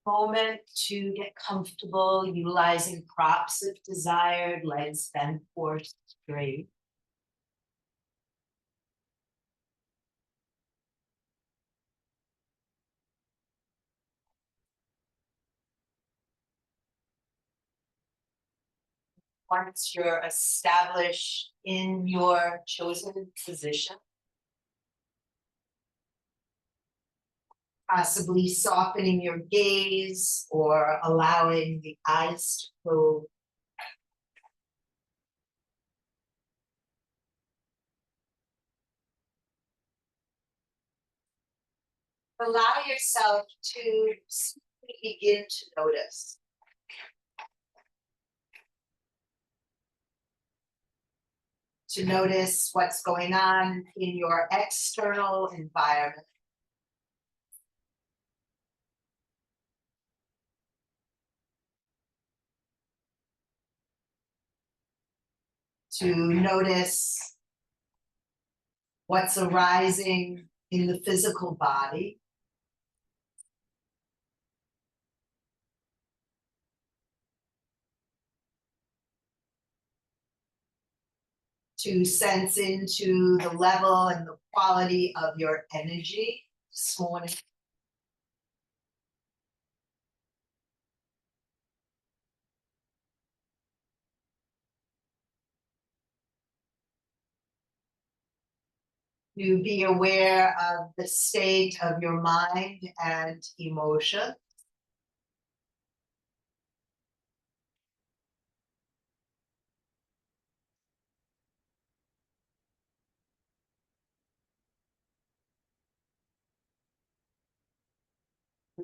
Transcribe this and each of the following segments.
Moment to get comfortable, utilizing props if desired, legs bent or straight. Once you're established in your chosen position, possibly softening your gaze or allowing the eyes to close. Allow yourself to simply begin to notice. To notice what's going on in your external environment. To notice what's arising in the physical body. To sense into the level and the quality of your energy this morning. To be aware of the state of your mind and emotion.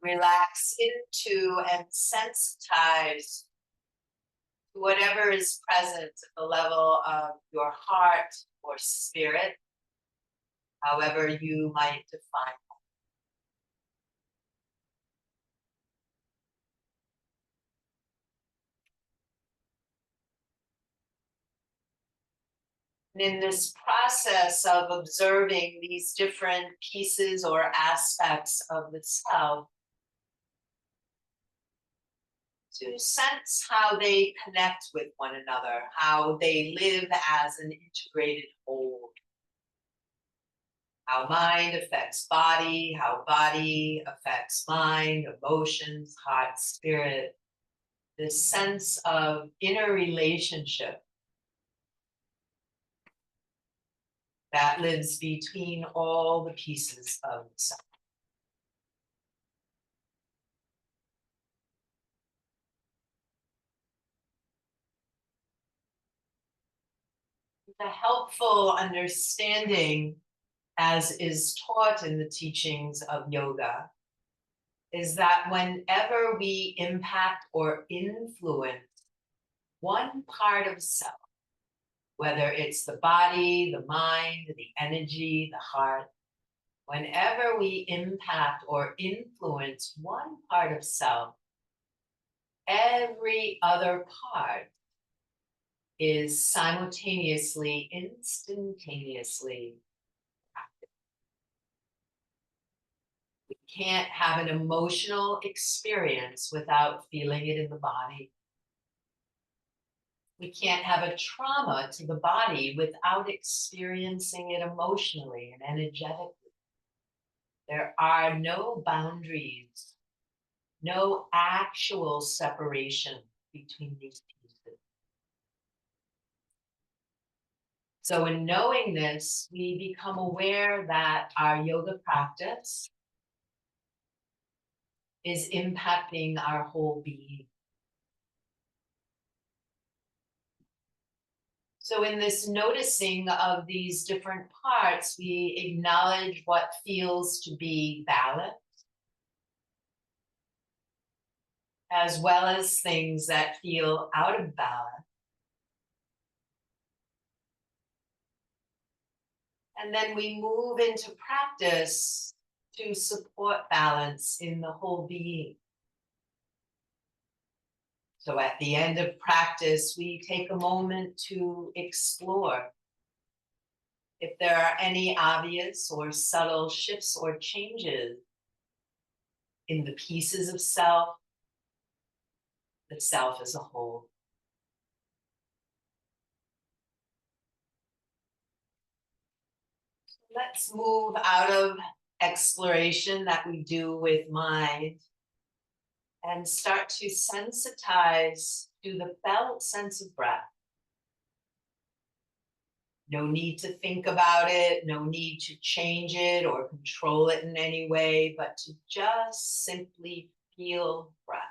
Relax into and sensitize to whatever is present at the level of your heart or spirit, however you might define. And in this process of observing these different pieces or aspects of the self, to sense how they connect with one another, how they live as an integrated whole. How mind affects body, how body affects mind, emotions, heart, spirit. This sense of inner relationship that lives between all the pieces of the self. The helpful understanding, as is taught in the teachings of yoga, is that whenever we impact or influence one part of self, whether it's the body, the mind, the energy, the heart, whenever we impact or influence one part of self, every other part is simultaneously, instantaneously active. We can't have an emotional experience without feeling it in the body. We can't have a trauma to the body without experiencing it emotionally and energetically. There are no boundaries, no actual separation between these pieces. So in knowing this, we become aware that our yoga practice is impacting our whole being. So in this noticing of these different parts, we acknowledge what feels to be balance, as well as things that feel out of balance. And then we move into practice to support balance in the whole being. So at the end of practice, we take a moment to explore if there are any obvious or subtle shifts or changes in the pieces of self, the self as a whole. Let's move out of exploration that we do with mind and start to sensitize to the felt sense of breath. No need to think about it, no need to change it or control it in any way, but to just simply feel breath.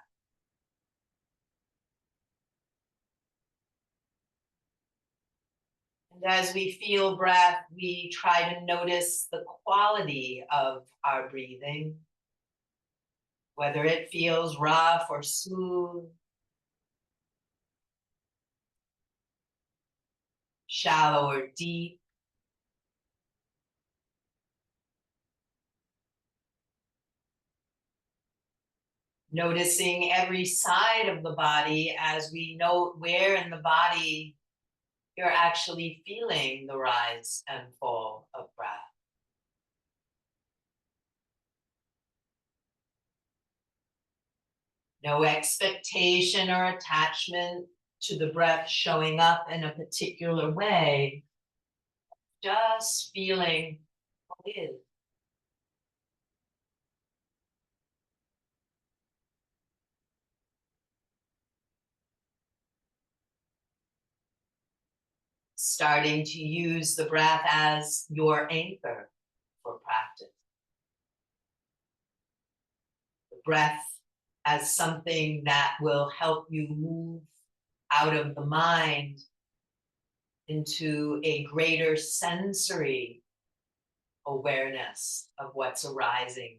And as we feel breath, we try to notice the quality of our breathing, whether it feels rough or smooth, shallow or deep. Noticing every side of the body as we note where in the body you're actually feeling the rise and fall of breath. No expectation or attachment to the breath showing up in a particular way, just feeling what is. Starting to use the breath as your anchor for practice. The breath as something that will help you move out of the mind into a greater sensory awareness of what's arising.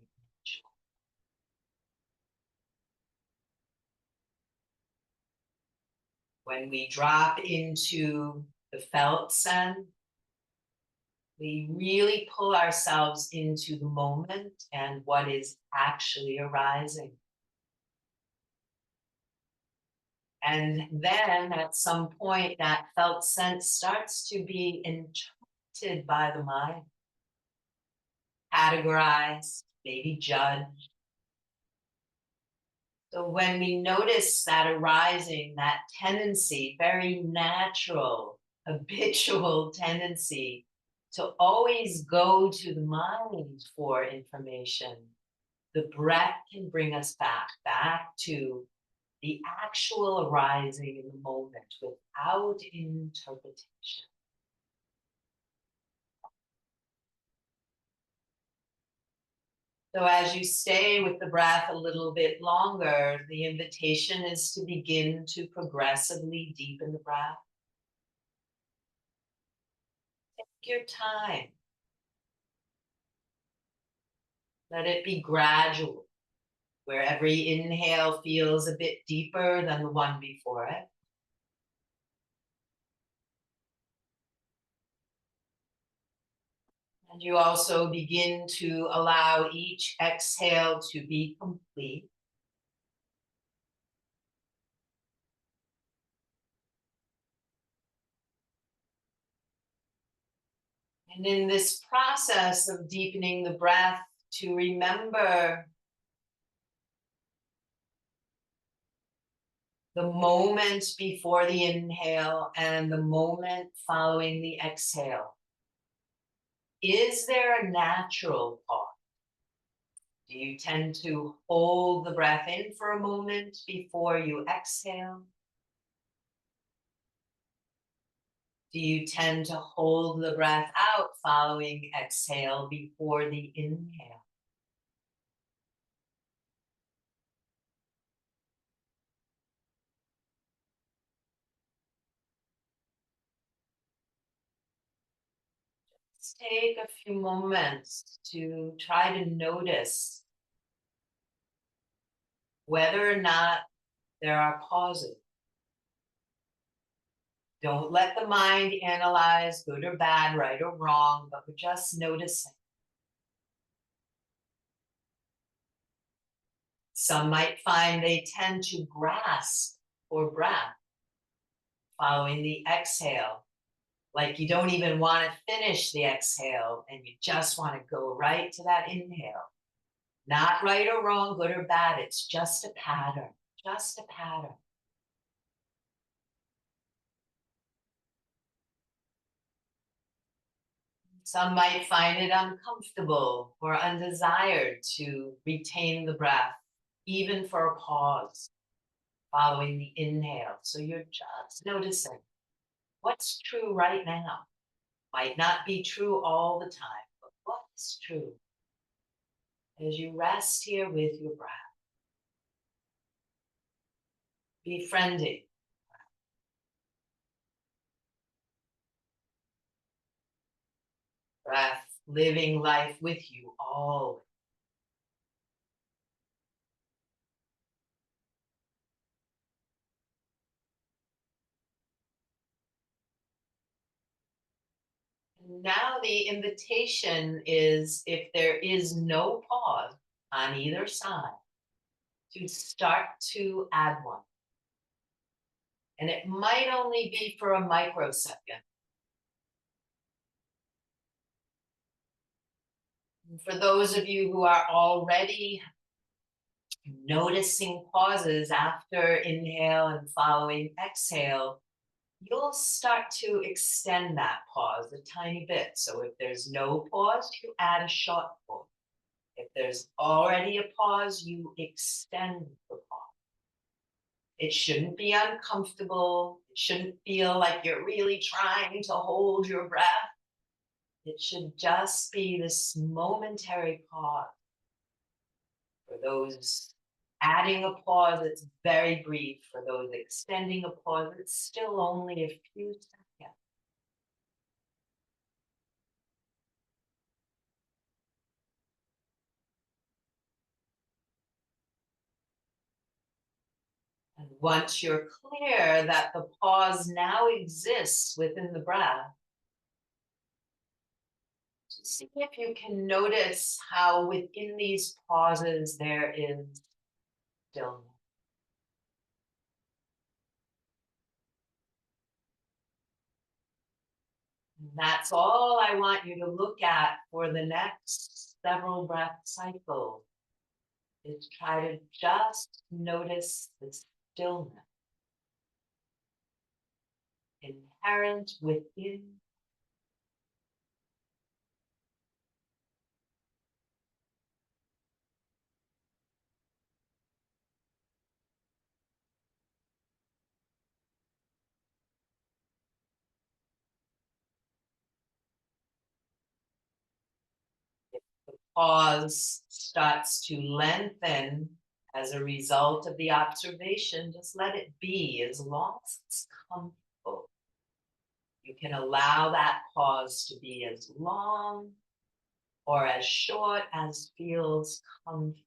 When we drop into the felt sense, we really pull ourselves into the moment and what is actually arising. And then at some point, that felt sense starts to be interpreted by the mind, categorized, maybe judged. So when we notice that arising, that tendency, very natural, habitual tendency to always go to the mind for information, the breath can bring us back to the actual arising in the moment without interpretation. So as you stay with the breath a little bit longer, the invitation is to begin to progressively deepen the breath. Take your time. Let it be gradual, where every inhale feels a bit deeper than the one before it. And you also begin to allow each exhale to be complete. And in this process of deepening the breath, to remember the moment before the inhale and the moment following the exhale. Is there a natural pause? Do you tend to hold the breath in for a moment before you exhale? Do you tend to hold the breath out following exhale before the inhale? Let's take a few moments to try to notice whether or not there are pauses. Don't let the mind analyze good or bad, right or wrong, but we're just noticing. Some might find they tend to grasp for breath following the exhale. Like you don't even want to finish the exhale and you just want to go right to that inhale. Not right or wrong, good or bad. It's just a pattern, just a pattern. Some might find it uncomfortable or undesired to retain the breath, even for a pause following the inhale. So you're just noticing what's true right now. Might not be true all the time, but what's true as you rest here with your breath, befriending breath, living life with you always. Now the invitation is, if there is no pause on either side, to start to add one. And it might only be for a microsecond. For those of you who are already noticing pauses after inhale and following exhale, you'll start to extend that pause a tiny bit. So if there's no pause, you add a short pause. If there's already a pause, you extend the pause. It shouldn't be uncomfortable. It shouldn't feel like you're really trying to hold your breath. It should just be this momentary pause. For those adding a pause, it's very brief. For those extending a pause, it's still only a few seconds. And once you're clear that the pause now exists within the breath, see if you can notice how within these pauses there is stillness. And that's all I want you to look at for the next several breath cycles, is try to just notice the stillness inherent within. Pause starts to lengthen as a result of the observation, just let it be as long as it's comfortable. You can allow that pause to be as long or as short as feels comfortable.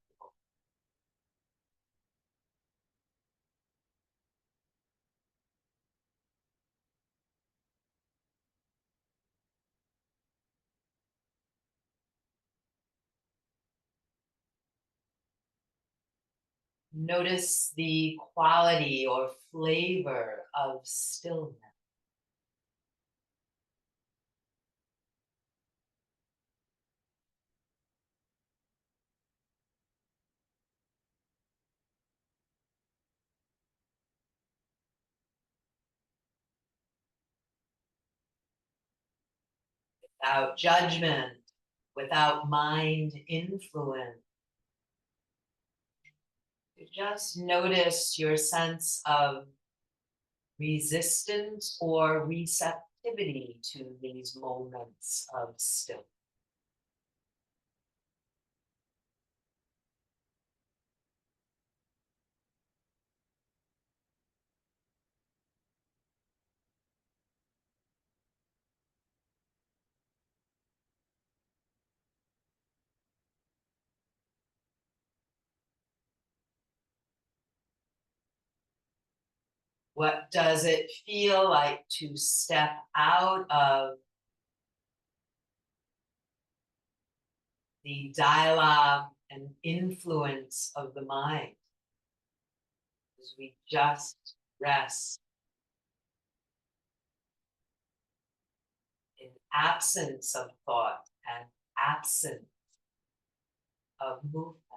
Notice the quality or flavor of stillness. Without judgment, without mind influence. Just notice your sense of resistance or receptivity to these moments of stillness. What does it feel like to step out of the dialogue and influence of the mind as we just rest in absence of thought and absence of movement?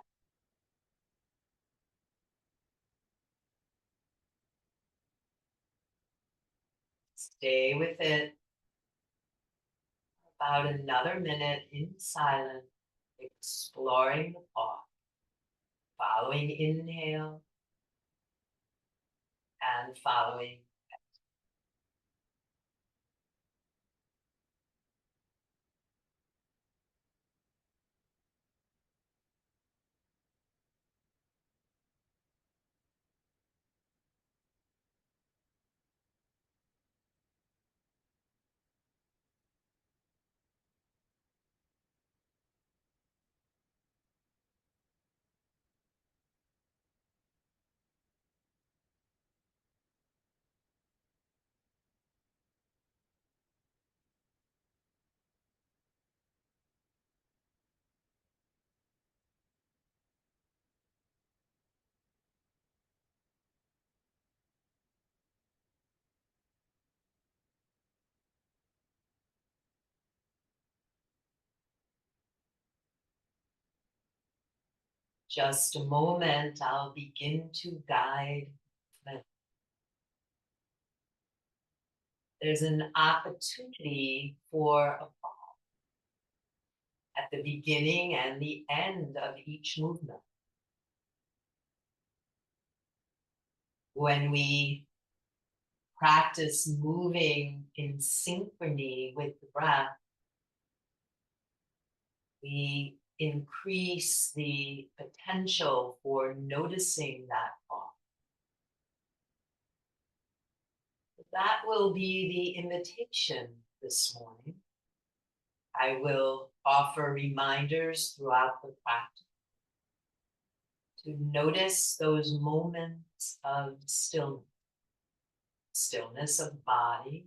Stay with it about another minute in silence, exploring the pause, following inhale and following. Just a moment, I'll begin to guide movement. There's an opportunity for a pause at the beginning and the end of each movement. When we practice moving in synchrony with the breath, we increase the potential for noticing that pause. That will be the invitation this morning. I will offer reminders throughout the practice to notice those moments of stillness, stillness of body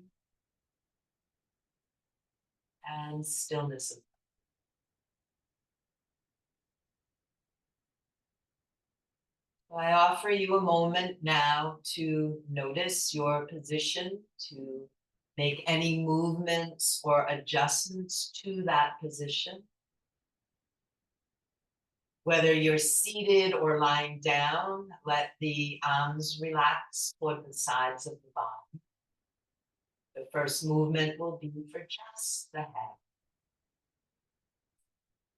and stillness of. I offer you a moment now to notice your position, to make any movements or adjustments to that position. Whether you're seated or lying down, let the arms relax toward the sides of the body. The first movement will be for just the head.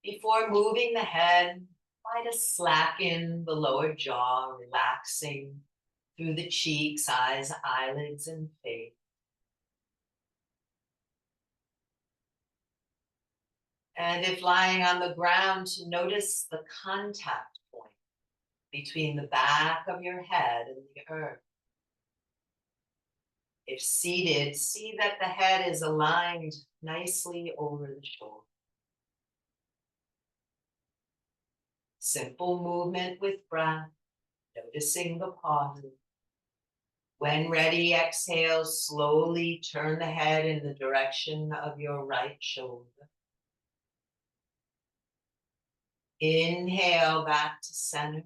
Before moving the head, try to slacken the lower jaw, relaxing through the cheeks, eyes, eyelids, and face. And if lying on the ground, to notice the contact point between the back of your head and the earth. If seated, see that the head is aligned nicely over the shoulder. Simple movement with breath, noticing the pauses. When ready, exhale, slowly turn the head in the direction of your right shoulder. Inhale back to center.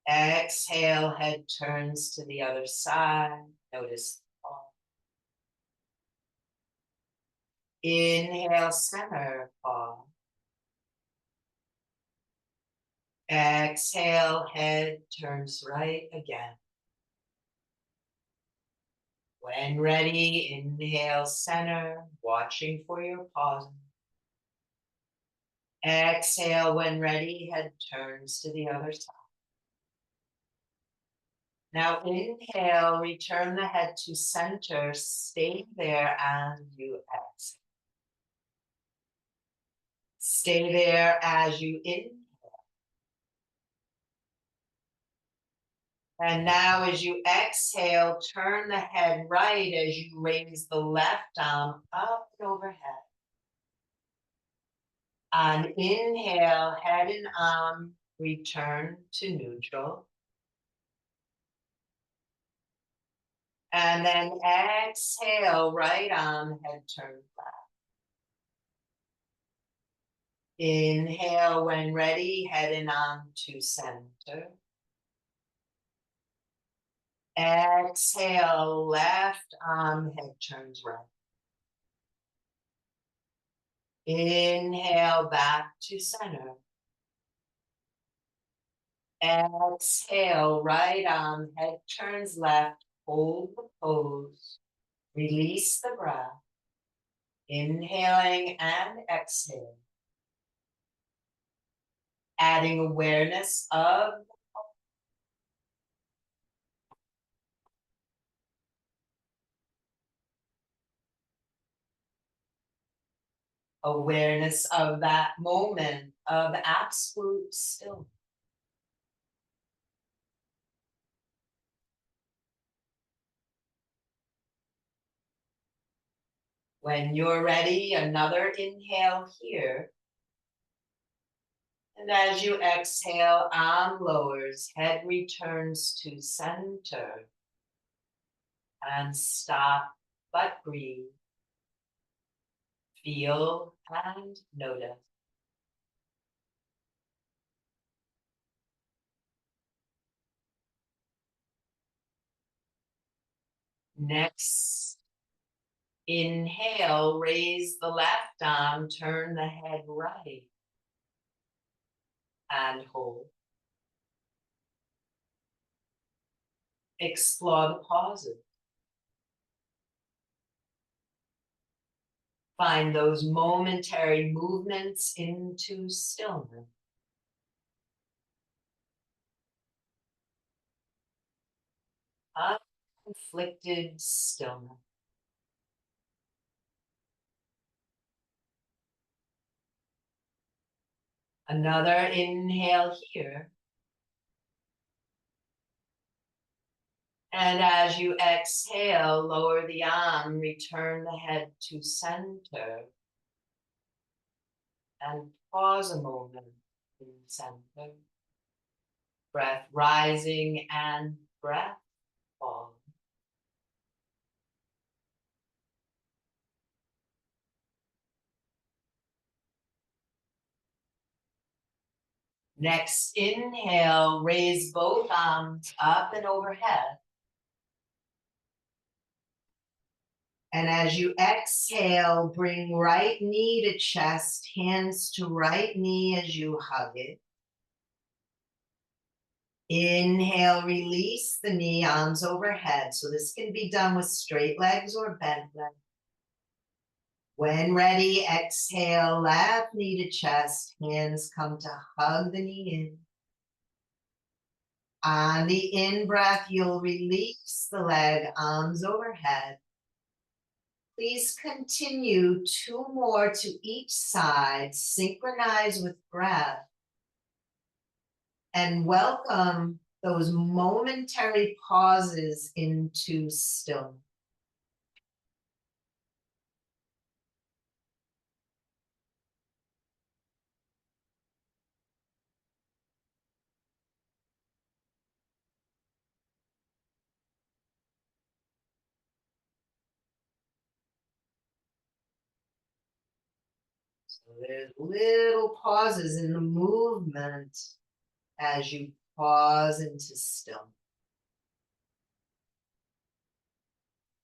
Exhale, head turns to the other side. Notice the pause. Inhale, center, pause. Exhale, head turns right again. When ready, inhale, center, watching for your pause. Exhale, when ready, head turns to the other side. Now inhale, return the head to center, stay there as you exhale. Stay there as you inhale. And now as you exhale, turn the head right as you raise the left arm up and overhead. On inhale, head and arm return to neutral. And then exhale, right arm, head turn flat. Inhale, when ready, head and arm to center. Exhale, left arm, head turns right. Inhale, back to center. Exhale, right arm, head turns left, hold the pose, release the breath, inhaling and exhaling, adding awareness of that moment of absolute stillness. When you're ready, another inhale here. And as you exhale, arm lowers, head returns to center. And stop, but breathe. Feel and notice. Next, inhale, raise the left arm, turn the head right. And hold. Explore the pauses. Find those momentary movements into stillness. Unconflicted stillness. Another inhale here. And as you exhale, lower the arm, return the head to center. And pause a moment in center. Breath rising and breath falling. Next, inhale, raise both arms up and overhead. And as you exhale, bring right knee to chest, hands to right knee as you hug it. Inhale, release the knee, arms overhead. So this can be done with straight legs or bent legs. When ready, exhale, left knee to chest, hands come to hug the knee in. On the in-breath, you'll release the leg, arms overhead. Please continue 2 more to each side, synchronize with breath, and welcome those momentary pauses into stillness. So there's little pauses in the movement as you pause into stillness.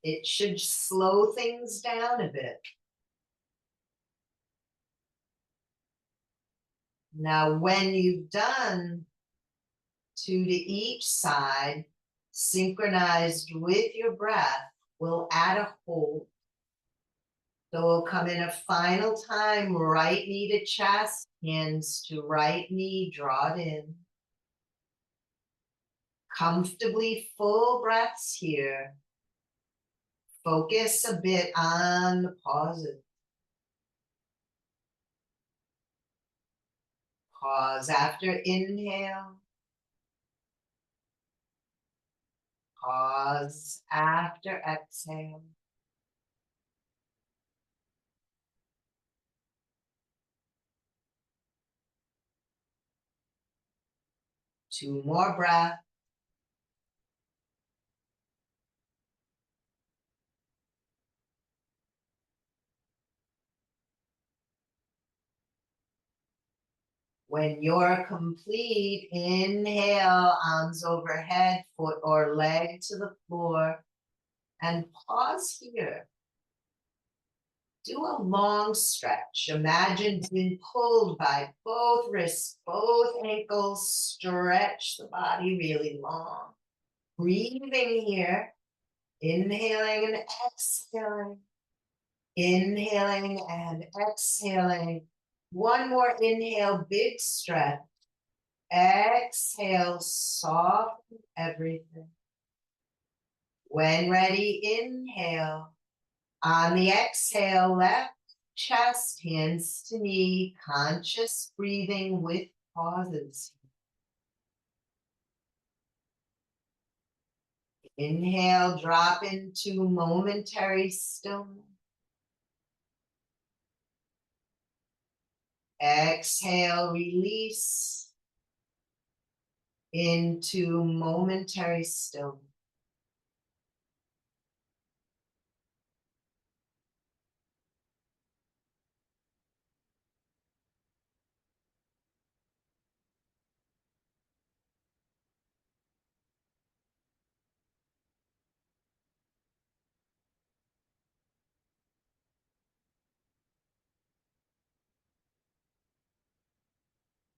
It should slow things down a bit. Now, when you've done 2 to each side, synchronized with your breath, we'll add a hold. So we'll come in a final time, right knee to chest, hands to right knee, draw it in. Comfortably full breaths here. Focus a bit on the pauses. Pause after inhale. Pause after exhale. Two more breaths. When you're complete, inhale, arms overhead, foot or leg to the floor, and pause here. Do a long stretch. Imagine being pulled by both wrists, both ankles. Stretch the body really long. Breathing here. Inhaling and exhaling. Inhaling and exhaling. One more inhale, big stretch. Exhale, soften everything. When ready, inhale. On the exhale, left chest, hands to knee, conscious breathing with pauses. Inhale, drop into momentary stillness. Exhale, release into momentary stillness.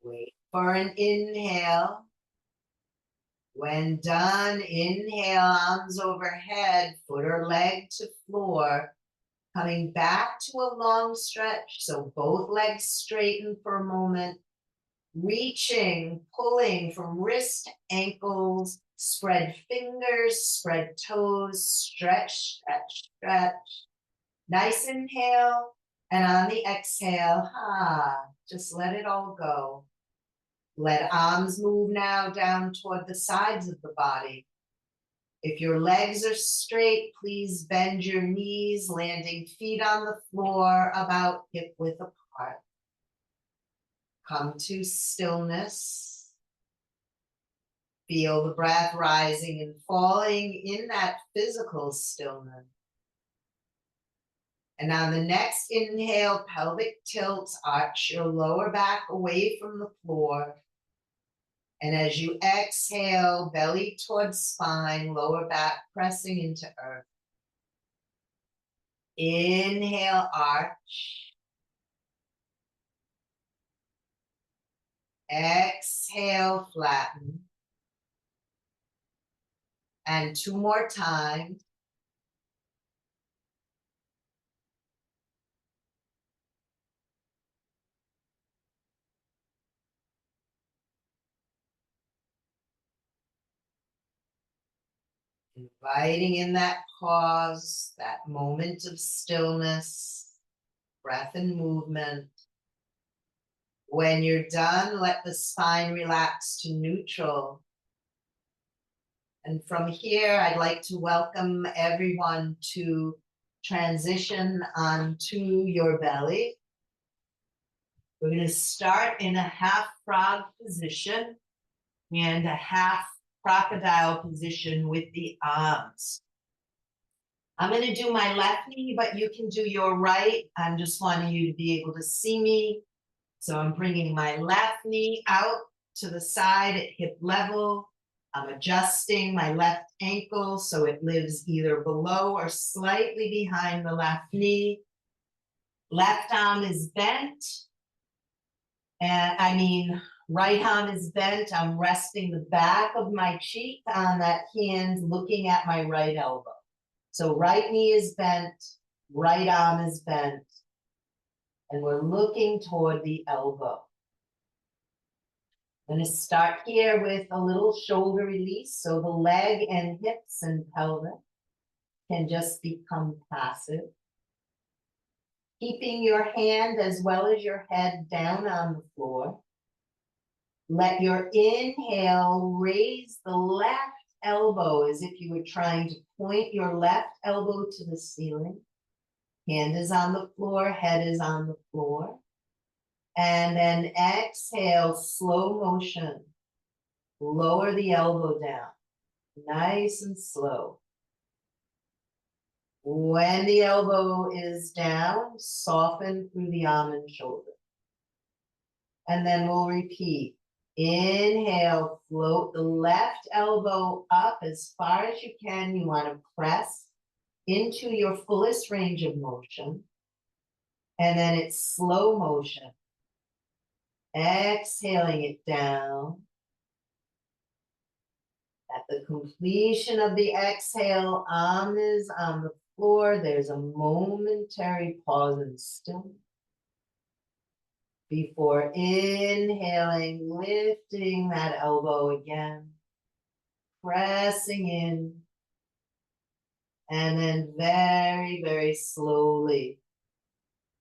Wait for an inhale. When done, inhale, arms overhead, foot or leg to floor. Coming back to a long stretch, so both legs straighten for a moment. Reaching, pulling from wrist, ankles, spread fingers, spread toes, stretch, stretch, stretch. Nice inhale, and on the exhale, just let it all go. Let arms move now down toward the sides of the body. If your legs are straight, please bend your knees, landing feet on the floor about hip width apart. Come to stillness. Feel the breath rising and falling in that physical stillness. And on the next inhale, pelvic tilt, arch your lower back away from the floor. And as you exhale, belly towards spine, lower back pressing into earth. Inhale, arch. Exhale, flatten. And two more times. Inviting in that pause, that moment of stillness, breath and movement. When you're done, let the spine relax to neutral. And from here, I'd like to welcome everyone to transition onto your belly. We're going to start in a half frog position and a half crocodile position with the arms. I'm going to do my left knee, but you can do your right. I'm just wanting you to be able to see me. So I'm bringing my left knee out to the side at hip level. I'm adjusting my left ankle so it lives either below or slightly behind the left knee. Left arm is bent. And right arm is bent. I'm resting the back of my cheek on that hand looking at my right elbow. So right knee is bent, right arm is bent, and we're looking toward the elbow. I'm going to start here with a little shoulder release, so the leg and hips and pelvis can just become passive. Keeping your hand as well as your head down on the floor. Let your inhale raise the left elbow as if you were trying to point your left elbow to the ceiling. Hand is on the floor, head is on the floor. And then exhale, slow motion. Lower the elbow down, nice and slow. When the elbow is down, soften through the arm and shoulder. And then we'll repeat. Inhale, float the left elbow up as far as you can. You want to press into your fullest range of motion. And then it's slow motion. Exhaling it down. At the completion of the exhale, arm is on the floor. There's a momentary pause and stillness. Before inhaling, lifting that elbow again, pressing in, and then very, very slowly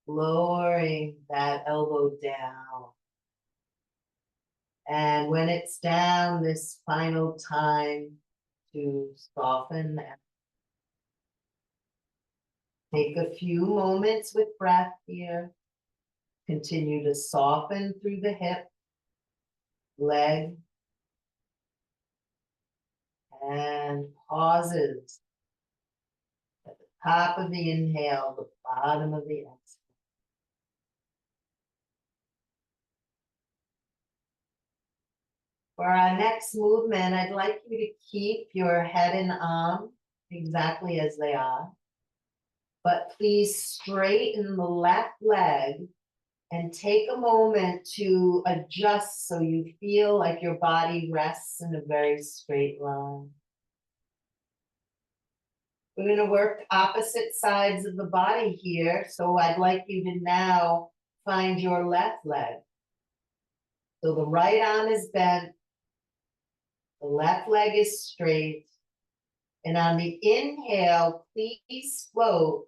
lowering that elbow down. And when it's down this final time, to soften and take a few moments with breath here. Continue to soften through the hip, leg, and pauses at the top of the inhale, the bottom of the exhale. For our next movement, I'd like you to keep your head and arm exactly as they are, but please straighten the left leg and take a moment to adjust so you feel like your body rests in a very straight line. We're going to work opposite sides of the body here, so I'd like you to now find your left leg. So the right arm is bent, the left leg is straight, and on the inhale, please float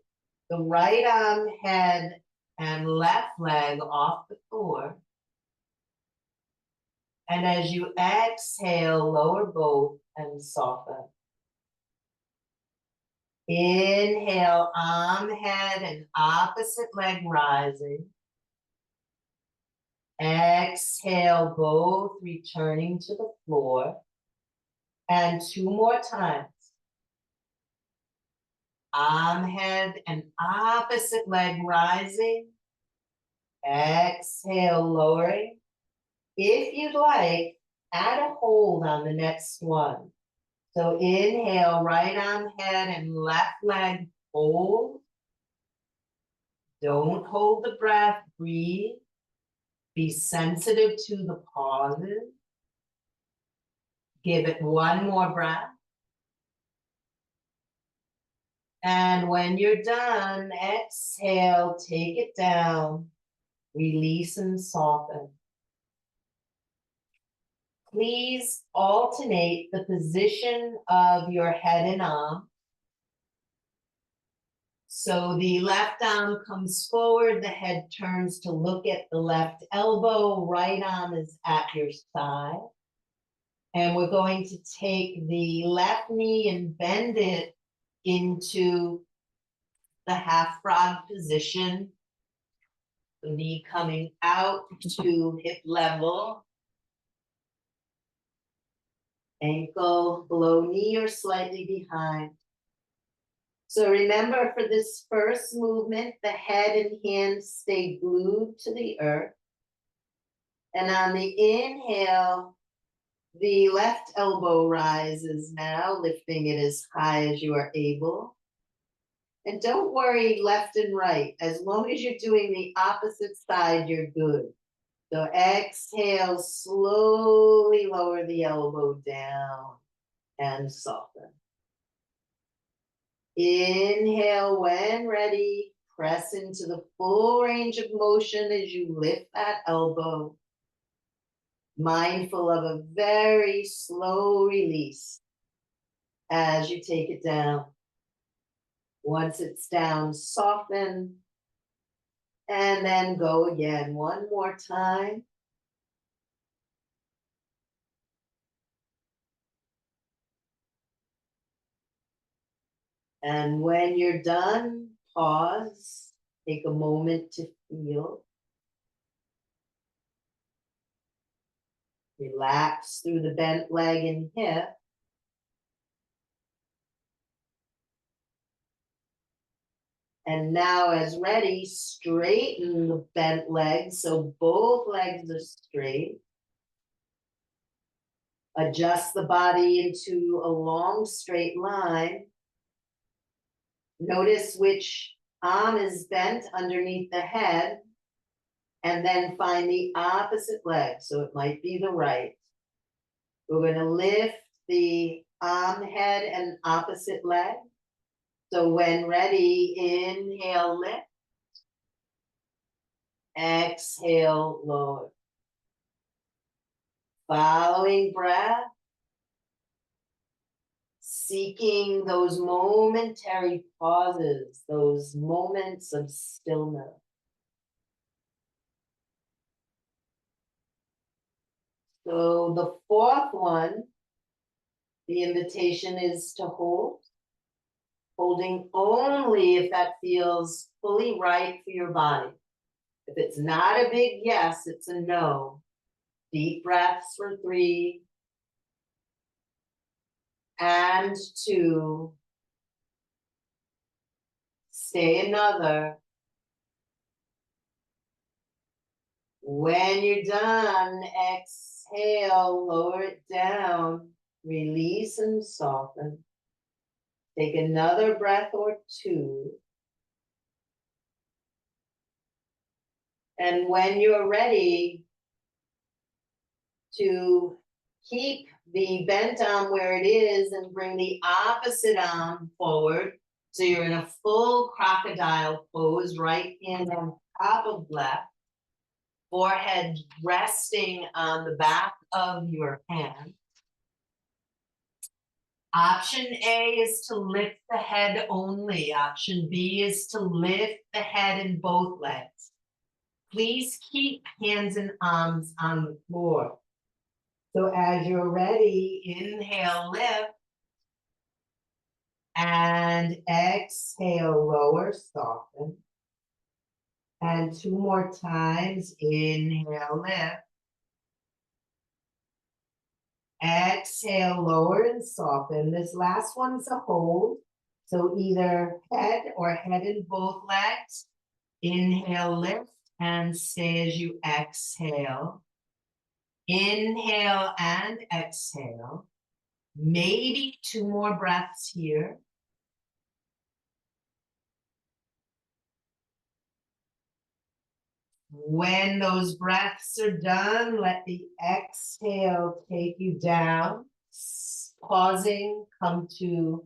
the right arm, head, and left leg off the floor. And as you exhale, lower both and soften. Inhale, arm, head, and opposite leg rising. Exhale, both returning to the floor. And two more times. Arm, head, and opposite leg rising. Exhale, lowering. If you'd like, add a hold on the next one. So inhale, right arm, head, and left leg, hold. Don't hold the breath, breathe. Be sensitive to the pauses. Give it one more breath. And when you're done, exhale, take it down, release and soften. Please alternate the position of your head and arm. So the left arm comes forward, the head turns to look at the left elbow, right arm is at your side. And we're going to take the left knee and bend it into the half frog position. The knee coming out to hip level. Ankle below knee or slightly behind. So remember, for this first movement, the head and hands stay glued to the earth. And on the inhale, the left elbow rises now, lifting it as high as you are able. And don't worry left and right. As long as you're doing the opposite side, you're good. So exhale, slowly lower the elbow down and soften. Inhale, when ready, press into the full range of motion as you lift that elbow. Mindful of a very slow release as you take it down. Once it's down, soften. And then go again one more time. And when you're done, pause, take a moment to feel. Relax through the bent leg and hip. And now, as ready, straighten the bent leg so both legs are straight. Adjust the body into a long straight line. Notice which arm is bent underneath the head, and then find the opposite leg. So it might be the right. We're going to lift the arm, head, and opposite leg. So when ready, inhale, lift. Exhale, lower. Following breath, seeking those momentary pauses, those moments of stillness. So the fourth one, the invitation is to hold, holding only if that feels fully right for your body. If it's not a big yes, it's a no. Deep breaths for 3 and 2. Stay another. When you're done, exhale, lower it down, release and soften. Take another breath or 2. And when you're ready to keep the bent arm where it is and bring the opposite arm forward, so you're in a full crocodile pose, right hand on top of left, forehead resting on the back of your hand. Option A is to lift the head only. Option B is to lift the head in both legs. Please keep hands and arms on the floor. So as you're ready, inhale, lift. And exhale, lower, soften. And 2 more times, inhale, lift. Exhale, lower and soften. This last one's a hold. So either head or head in both legs. Inhale, lift, and stay as you exhale. Inhale and exhale. Maybe 2 more breaths here. When those breaths are done, let the exhale take you down. Pausing, come to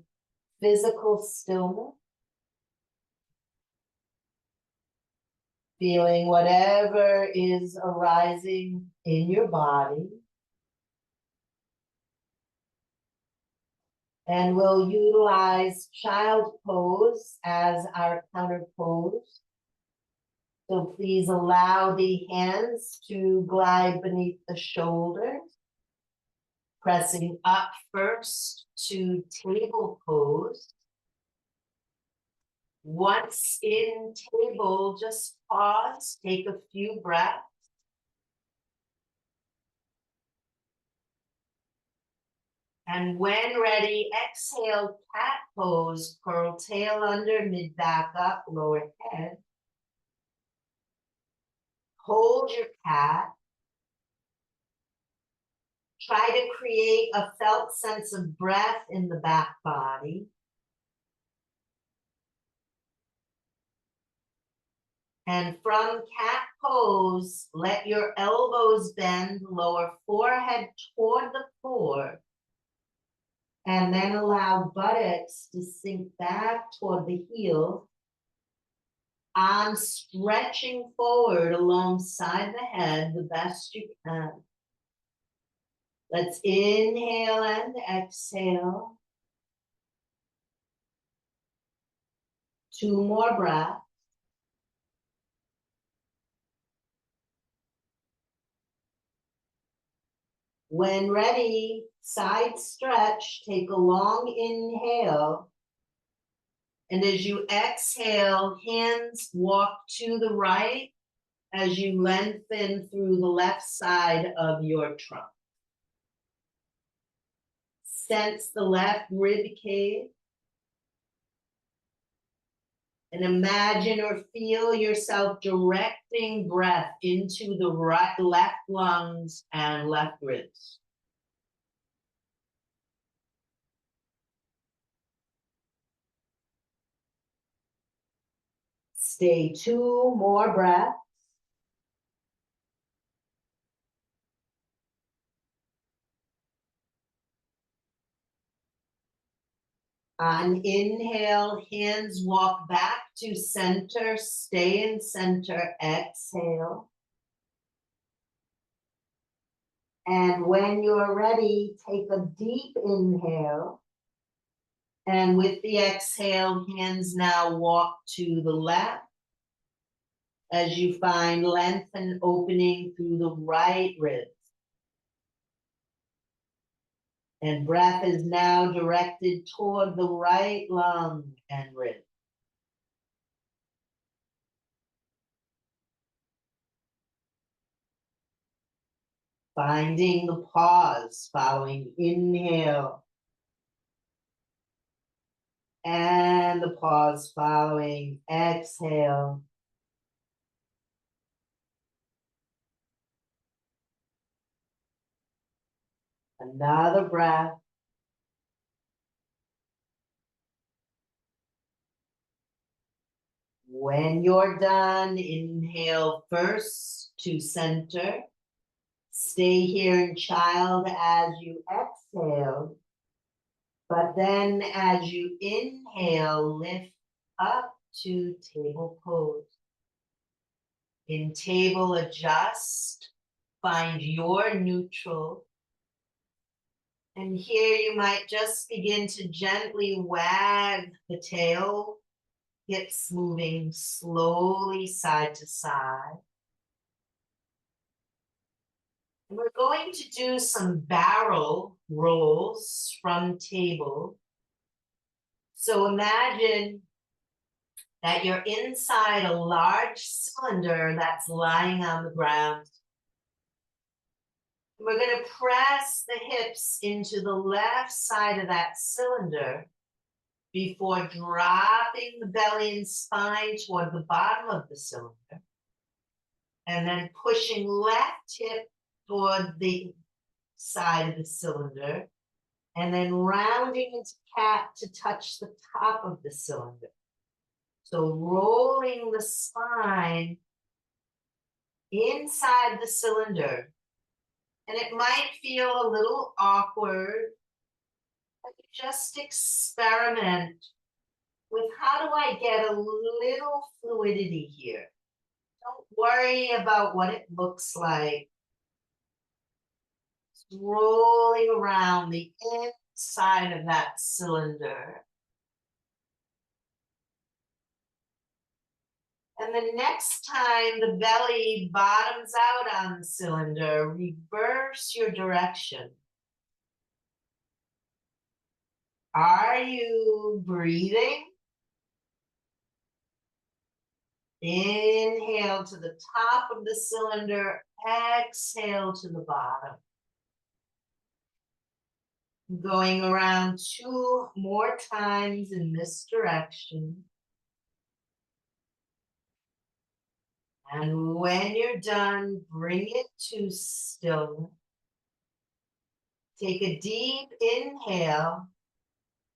physical stillness. Feeling whatever is arising in your body. And we'll utilize child pose as our counter pose. So please allow the hands to glide beneath the shoulders, pressing up first to table pose. Once in table, just pause, take a few breaths. And when ready, exhale, cat pose, curl tail under, mid back up, lower head. Hold your cat. Try to create a felt sense of breath in the back body. And from cat pose, let your elbows bend, lower forehead toward the floor. And then allow buttocks to sink back toward the heel. Arms stretching forward alongside the head the best you can. Let's inhale and exhale. 2 more breaths. When ready, side stretch, take a long inhale. And as you exhale, hands walk to the right as you lengthen through the left side of your trunk. Sense the left rib cage. And imagine or feel yourself directing breath into the right, left lungs and left ribs. Stay 2 more breaths. On inhale, hands walk back to center, stay in center, exhale. And when you're ready, take a deep inhale. And with the exhale, hands now walk to the left as you find length and opening through the right ribs. And breath is now directed toward the right lung and rib. Finding the pause following inhale. And the pause following exhale. Another breath. When you're done, inhale first to center. Stay here in child as you exhale. But then as you inhale, lift up to table pose. In table, adjust. Find your neutral. And here you might just begin to gently wag the tail, hips moving slowly side to side. And we're going to do some barrel rolls from table. So imagine that you're inside a large cylinder that's lying on the ground. We're going to press the hips into the left side of that cylinder before dropping the belly and spine toward the bottom of the cylinder. And then pushing left hip toward the side of the cylinder. And then rounding into cat to touch the top of the cylinder. So rolling the spine inside the cylinder. And it might feel a little awkward, but you just experiment with how do I get a little fluidity here. Don't worry about what it looks like. It's rolling around the inside of that cylinder. And the next time the belly bottoms out on the cylinder, reverse your direction. Are you breathing? Inhale to the top of the cylinder, exhale to the bottom. Going around 2 more times in this direction. And when you're done, bring it to stillness. Take a deep inhale.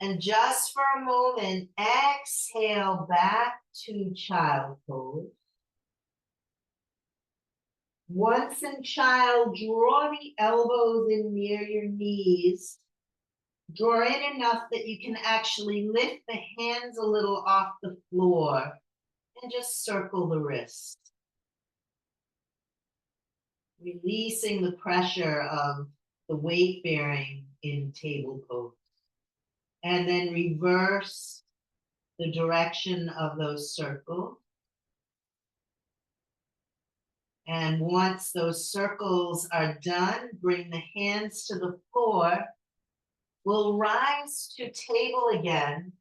And just for a moment, exhale back to child pose. Once in child, draw the elbows in near your knees. Draw in enough that you can actually lift the hands a little off the floor and just circle the wrists. Releasing the pressure of the weight bearing in table pose. And then reverse the direction of those circles. And once those circles are done, bring the hands to the floor. We'll rise to table again,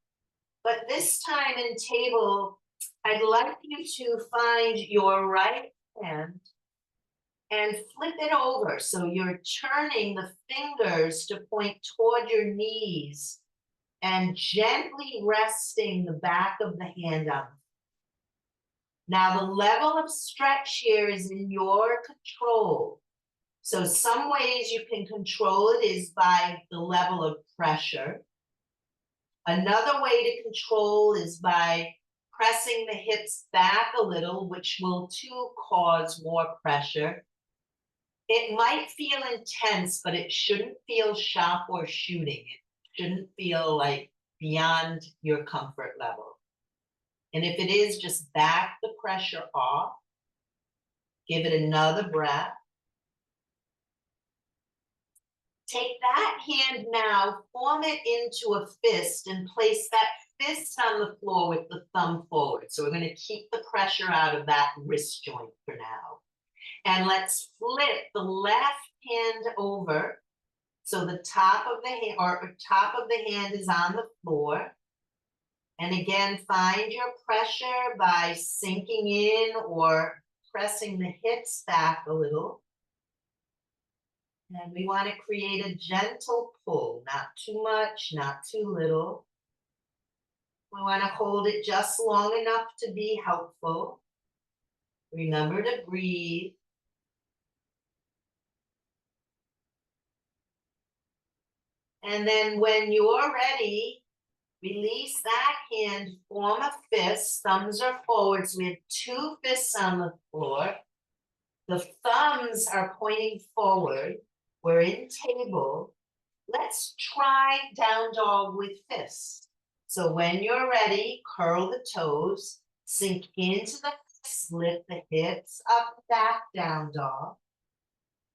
but this time in table, I'd like you to find your right hand and flip it over. So you're turning the fingers to point toward your knees and gently resting the back of the hand up. Now the level of stretch here is in your control. So some ways you can control it is by the level of pressure. Another way to control is by pressing the hips back a little, which will too cause more pressure. It might feel intense, but it shouldn't feel sharp or shooting. It shouldn't feel like beyond your comfort level. And if it is, just back the pressure off. Give it another breath. Take that hand now, form it into a fist, and place that fist on the floor with the thumb forward. So we're going to keep the pressure out of that wrist joint for now. And let's flip the left hand over. So the top of the hand is on the floor. And again, find your pressure by sinking in or pressing the hips back a little. And we want to create a gentle pull, not too much, not too little. We want to hold it just long enough to be helpful. Remember to breathe. And then when you're ready, release that hand, form a fist, thumbs are forward. So we have two fists on the floor. The thumbs are pointing forward. We're in table. Let's try down dog with fists. So when you're ready, curl the toes, sink into the fists, lift the hips up, back, down dog.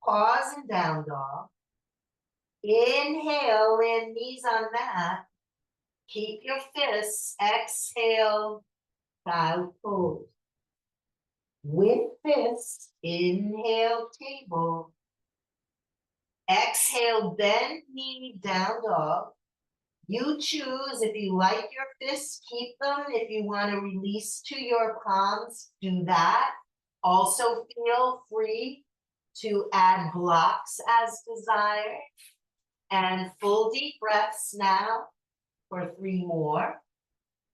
Pause and down dog. Inhale, land knees on mat. Keep your fists. Exhale, child pose. With fists, inhale, table. Exhale, bend knee, down dog. You choose. If you like your fists, keep them. If you want to release to your palms, do that. Also feel free to add blocks as desired. And full deep breaths now for 3 more.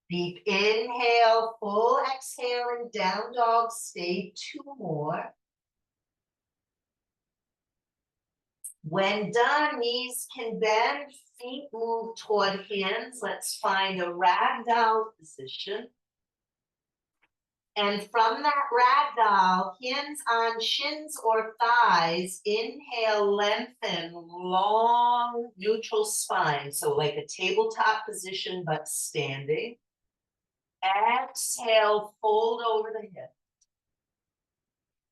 Deep inhale, full exhale, and down dog. Stay 2 more. When done, knees can bend, feet move toward hands. Let's find a ragdoll position. And from that ragdoll, hands on shins or thighs, inhale, lengthen, long neutral spine. So like a tabletop position, but standing. Exhale, fold over the hip.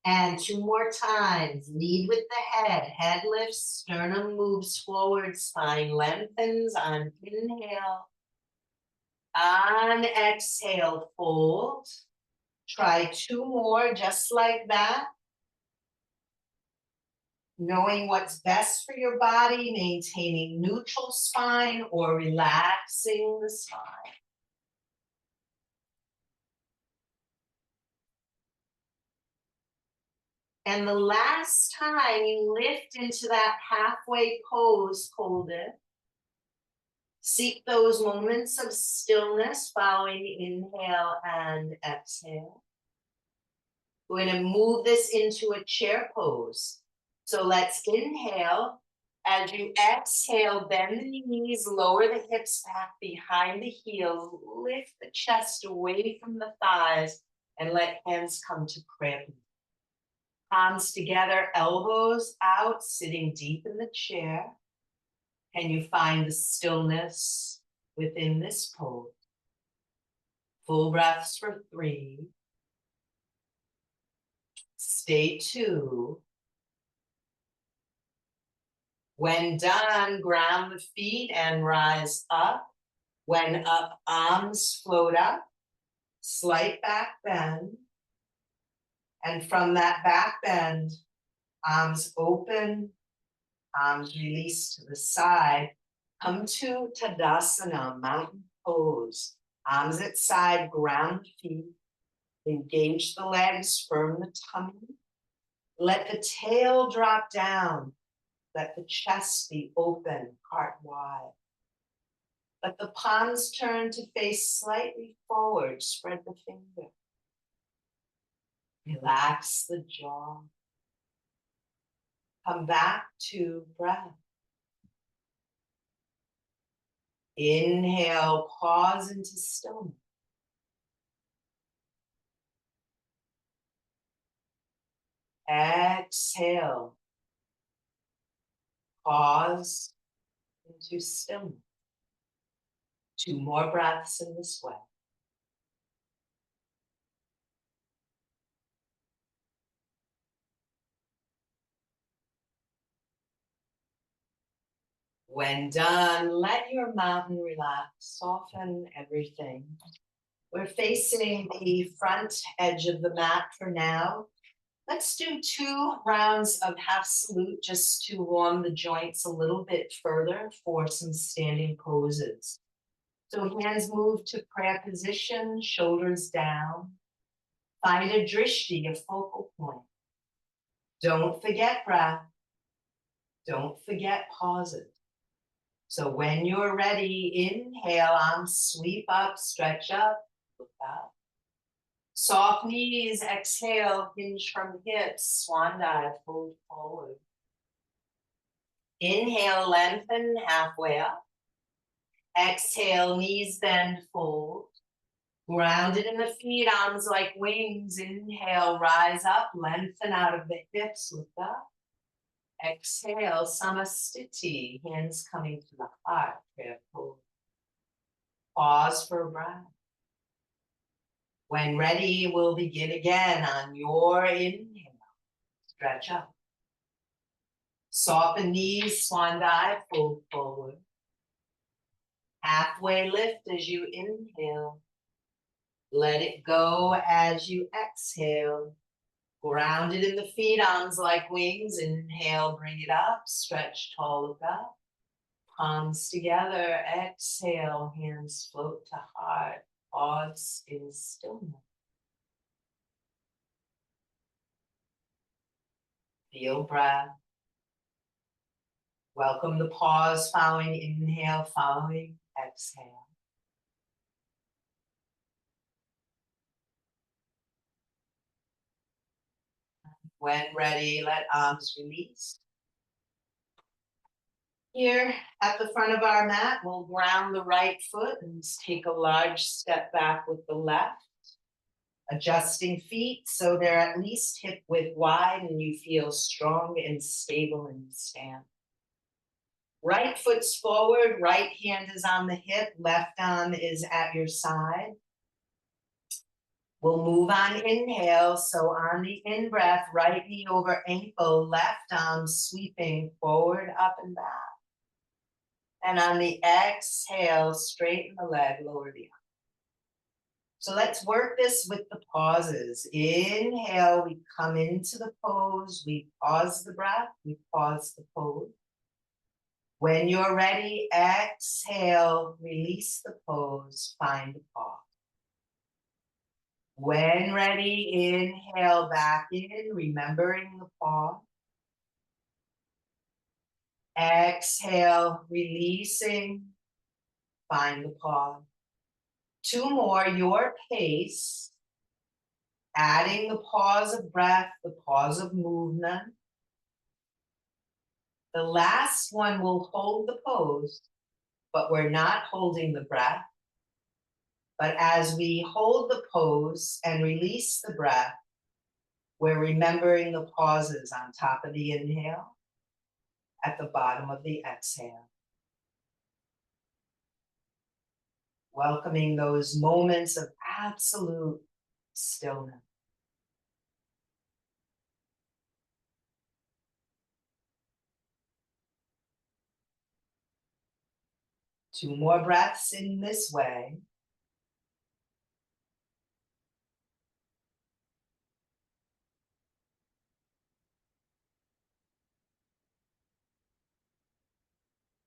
And 2 more times, lead with the head. Head lifts, sternum moves forward, spine lengthens on inhale. On exhale, fold. Try 2 more just like that. Knowing what's best for your body, maintaining neutral spine or relaxing the spine. And the last time you lift into that halfway pose, hold it. Seek those moments of stillness following inhale and exhale. We're going to move this into a chair pose. So let's inhale. As you exhale, bend the knees, lower the hips back behind the heels, lift the chest away from the thighs, and let hands come to prayer. Palms together, elbows out, sitting deep in the chair. Can you find the stillness within this pose? Full breaths for 3. Stay 2. When done, ground the feet and rise up. When up, arms float up. Slight back bend. And from that back bend, arms open, arms release to the side. Come to Tadasana, mountain pose. Arms at side, ground feet. Engage the legs, firm the tummy. Let the tail drop down. Let the chest be open, heart wide. Let the palms turn to face slightly forward. Spread the finger. Relax the jaw. Come back to breath. Inhale, pause into stillness. Exhale. Pause into stillness. 2 more breaths in this way. When done, let your mountain relax, soften everything. We're facing the front edge of the mat for now. Let's do 2 rounds of half salute just to warm the joints a little bit further for some standing poses. So hands move to prayer position, shoulders down. Find a drishti, a focal point. Don't forget breath. Don't forget pauses. So when you're ready, inhale, arms sweep up, stretch up, look up. Soft knees, exhale, hinge from hips, swan dive, fold forward. Inhale, lengthen halfway up. Exhale, knees bend, fold. Grounded in the feet, arms like wings. Inhale, rise up, lengthen out of the hips, look up. Exhale, samastiti, hands coming to the heart, prayer pose. Pause for a breath. When ready, we'll begin again on your inhale. Stretch up. Soften knees, swan dive, fold forward. Halfway lift as you inhale. Let it go as you exhale. Grounded in the feet, arms like wings. Inhale, bring it up, stretch tall, look up. Palms together, exhale, hands float to heart. Pause in stillness. Feel breath. Welcome the pause following inhale, following exhale. When ready, let arms release. Here at the front of our mat, we'll ground the right foot and take a large step back with the left. Adjusting feet so they're at least hip width wide and you feel strong and stable in the stance. Right foot's forward, right hand is on the hip, left arm is at your side. We'll move on inhale, so on the in-breath, right knee over ankle, left arm sweeping forward, up and back. And on the exhale, straighten the leg, lower the arm. So let's work this with the pauses. Inhale, we come into the pose, we pause the breath, we pause the pose. When you're ready, exhale, release the pose, find the pause. When ready, inhale back in, remembering the pause. Exhale, releasing, find the pause. 2 more, your pace. Adding the pause of breath, the pause of movement. The last one will hold the pose, but we're not holding the breath. But as we hold the pose and release the breath, we're remembering the pauses on top of the inhale, at the bottom of the exhale. Welcoming those moments of absolute stillness. Two more breaths in this way.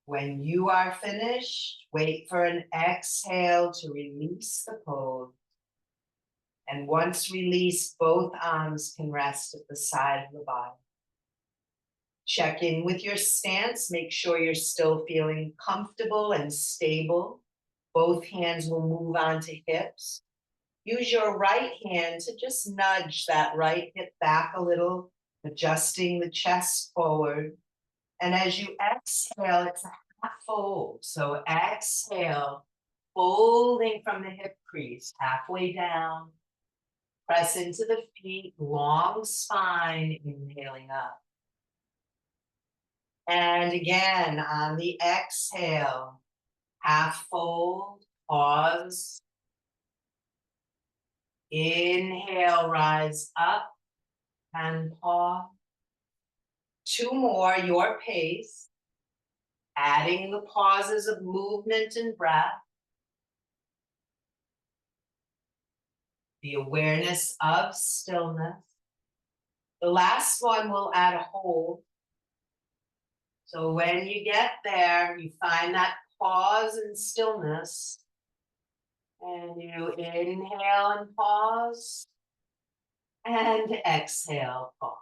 When you are finished, wait for an exhale to release the pose. And once released, both arms can rest at the side of the body. Check in with your stance. Make sure you're still feeling comfortable and stable. Both hands will move onto hips. Use your right hand to just nudge that right hip back a little, adjusting the chest forward. And as you exhale, it's a half fold. So exhale, folding from the hip crease, halfway down. Press into the feet, long spine, inhaling up. And again, on the exhale, half fold, pause. Inhale, rise up and pause. 2 more, your pace. Adding the pauses of movement and breath. The awareness of stillness. The last one will add a hold. So when you get there, you find that pause and stillness. And you inhale and pause. And exhale, pause.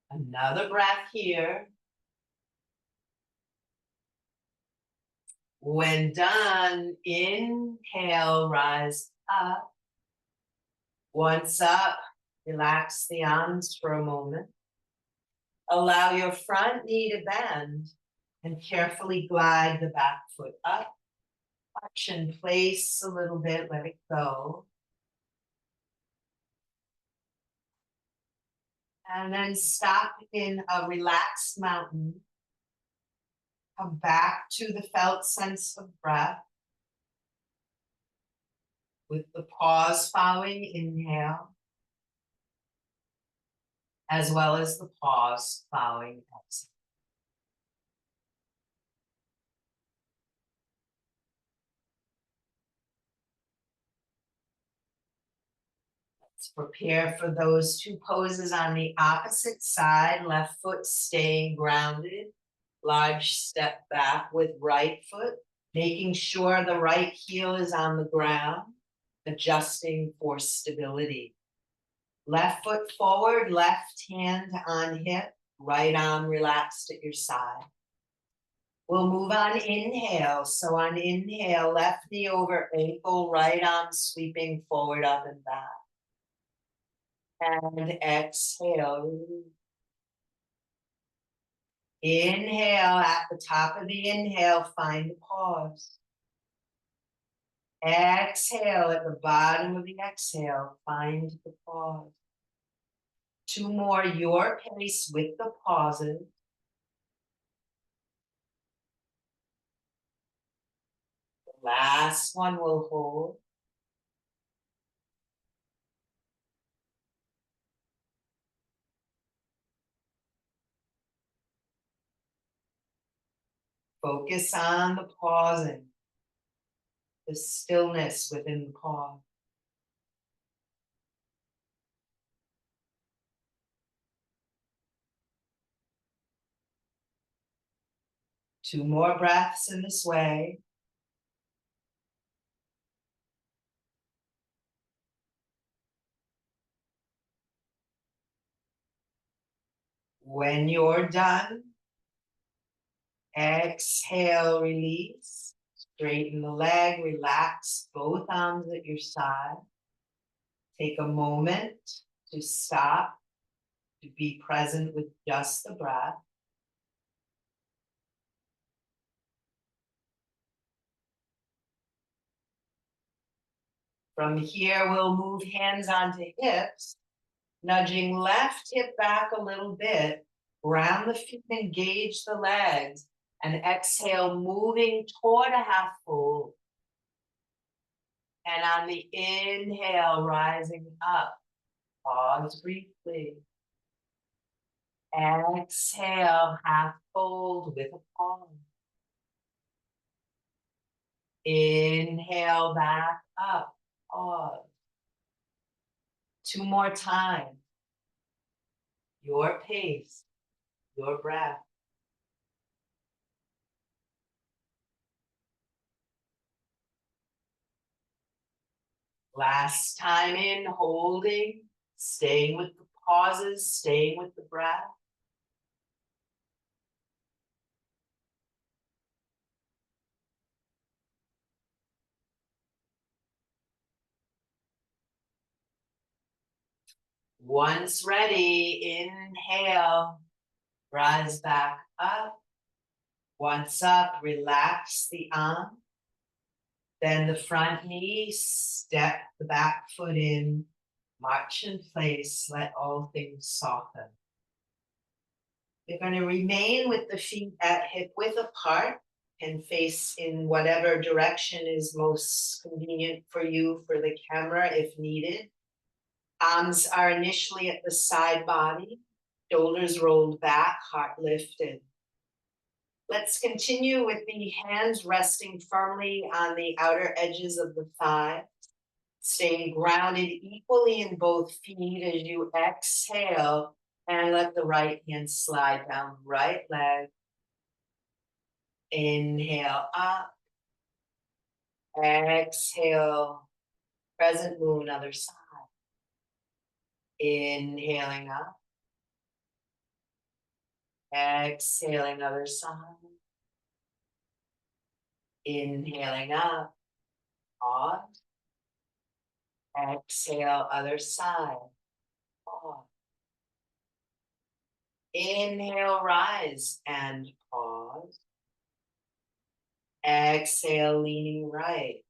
Another breath here. When done, inhale, rise up. Once up, relax the arms for a moment. Allow your front knee to bend and carefully glide the back foot up. Touch and place a little bit, let it go. And then stop in a relaxed mountain. Come back to the felt sense of breath. With the pause following inhale, as well as the pause following exhale. Let's prepare for those 2 poses on the opposite side, left foot staying grounded. Large step back with right foot, making sure the right heel is on the ground, adjusting for stability. Left foot forward, left hand on hip, right arm relaxed at your side. We'll move on inhale. So on inhale, left knee over ankle, right arm sweeping forward, up and back. And exhale. Inhale, at the top of the inhale, find a pause. Exhale, at the bottom of the exhale, find the pause. 2 more, your pace with the pauses. The last one will hold. Focus on the pausing, the stillness within the pause. Two more breaths in this way. When you're done, exhale, release. Straighten the leg, relax both arms at your side. Take a moment to stop, to be present with just the breath. From here, we'll move hands onto hips, nudging left hip back a little bit, ground the feet, engage the legs, and exhale, moving toward a half fold. And on the inhale, rising up, pause briefly. Exhale, half fold with a pause. Inhale back up, pause. 2 more times. Your pace, your breath. Last time in, holding, staying with the pauses, staying with the breath. Once ready, inhale, Rise back up. Once up, relax the arm. Then the front knee, step the back foot in, march in place, let all things soften. You're going to remain with the feet at hip width apart and face in whatever direction is most convenient for you for the camera if needed. Arms are initially at the side body, shoulders rolled back, heart lifted. Let's continue with the hands resting firmly on the outer edges of the thighs, staying grounded equally in both feet as you exhale and let the right hand slide down the right leg. Inhale up, exhale, crescent moon, other side. Inhaling up, exhaling, other side. Inhaling up, pause. Exhale, other side, pause. Inhale, rise and pause. Exhale, leaning right.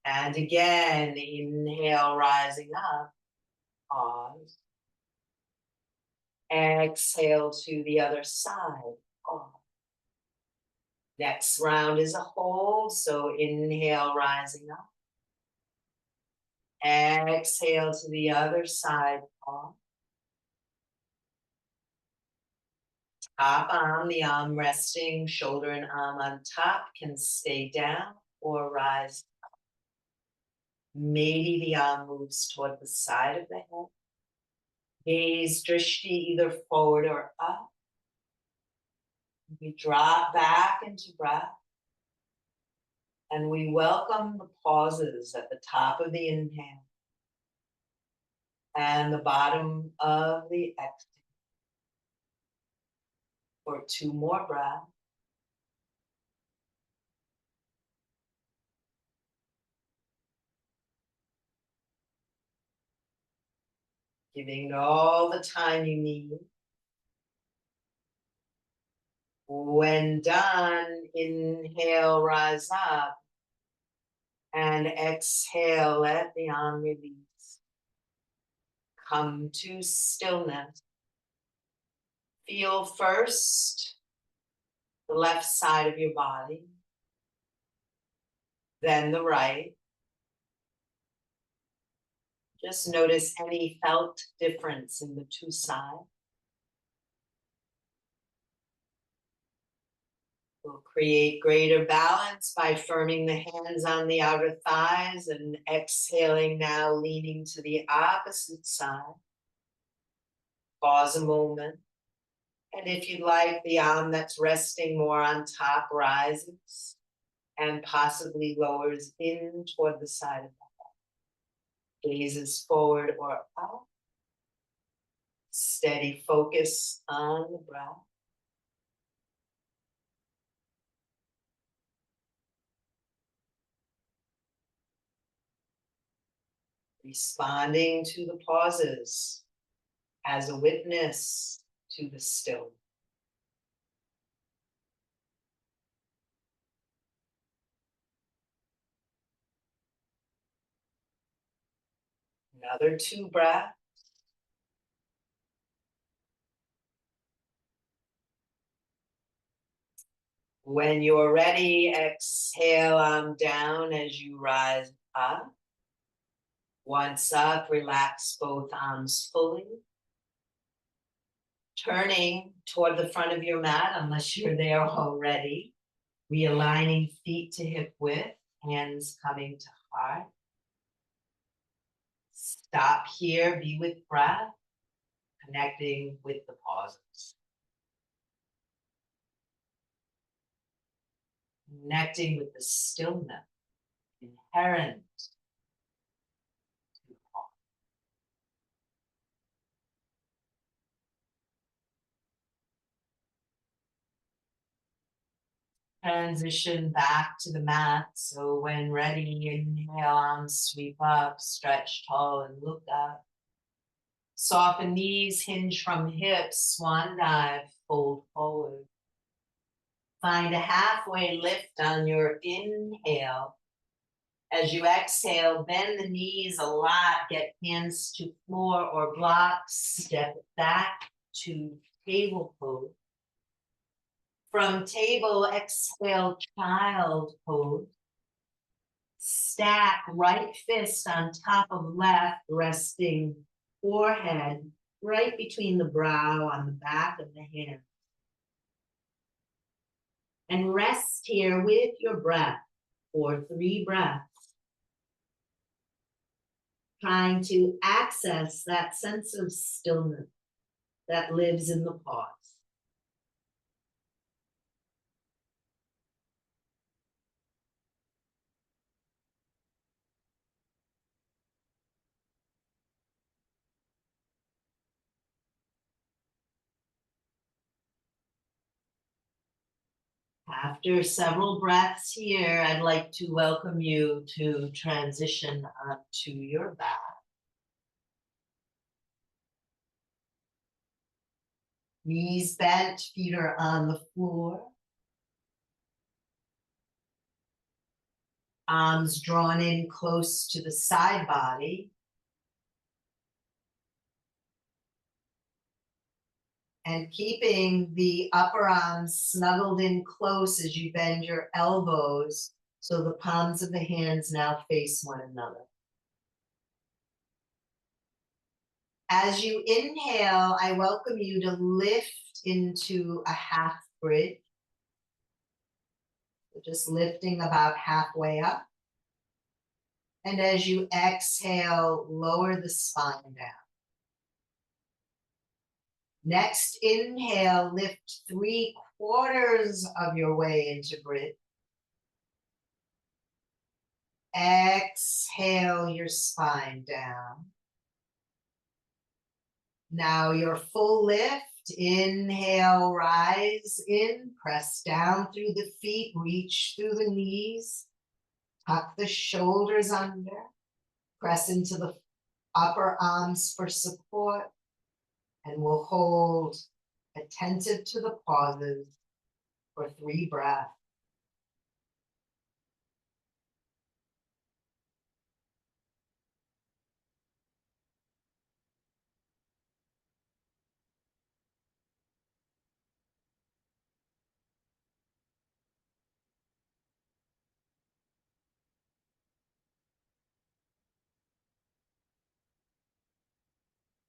And again, inhale, rising up, pause. Exhale to the other side, pause. Next round is a hold, so inhale, rising up. Exhale to the other side, pause. Top arm, the arm resting, shoulder and arm on top can stay down or rise up. Maybe the arm moves toward the side of the head. Gaze drishti either forward or up. We drop back into breath. And we welcome the pauses at the top of the inhale and the bottom of the exhale. For 2 more breaths. Giving all the time you need. When done, inhale, rise up. And exhale, let the arm release. Come to stillness. Feel first the left side of your body, then the right. Just notice any felt difference in the 2 sides. We'll create greater balance by firming the hands on the outer thighs and exhaling now, leaning to the opposite side. Pause a moment. And if you'd like, the arm that's resting more on top rises and possibly lowers in toward the side of the head. Gazes forward or up. Steady focus on the breath. Responding to the pauses as a witness to the still. Another 2 breaths. When you're ready, exhale arm down as you rise up. Once up, relax both arms fully. Turning toward the front of your mat, unless you're there already. Realigning feet to hip width, hands coming to heart. Stop here, be with breath, connecting with the pauses. Connecting with the stillness inherent to the pause. Transition back to the mat. So when ready, inhale, arms sweep up, stretch tall and look up. Soften knees, hinge from hips, swan dive, fold forward. Find a halfway lift on your inhale. As you exhale, bend the knees a lot, get hands to floor or blocks, step back to table pose. From table, exhale, child pose. Stack right fist on top of left, resting forehead right between the brow on the back of the hand. And rest here with your breath for 3 breaths. Trying to access that sense of stillness that lives in the pause. After several breaths here, I'd like to welcome you to transition onto your back. Knees bent, feet are on the floor. Arms drawn in close to the side body. And keeping the upper arms snuggled in close as you bend your elbows, so the palms of the hands now face one another. As you inhale, I welcome you to lift into a half bridge. So just lifting about halfway up. And as you exhale, lower the spine down. Next inhale, lift 3/4 of your way into bridge. Exhale your spine down. Now your full lift. Inhale, rise in, press down through the feet, reach through the knees, tuck the shoulders under, press into the upper arms for support, and we'll hold attentive to the pauses for 3 breaths.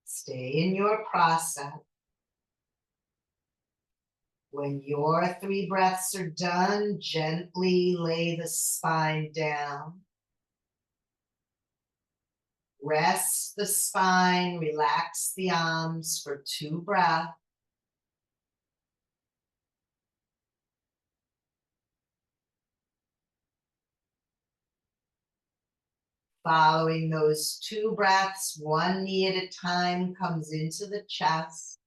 Stay in your process. When your 3 breaths are done, gently lay the spine down. Rest the spine, relax the arms for 2 breaths. Following those 2 breaths, 1 knee at a time comes into the chest.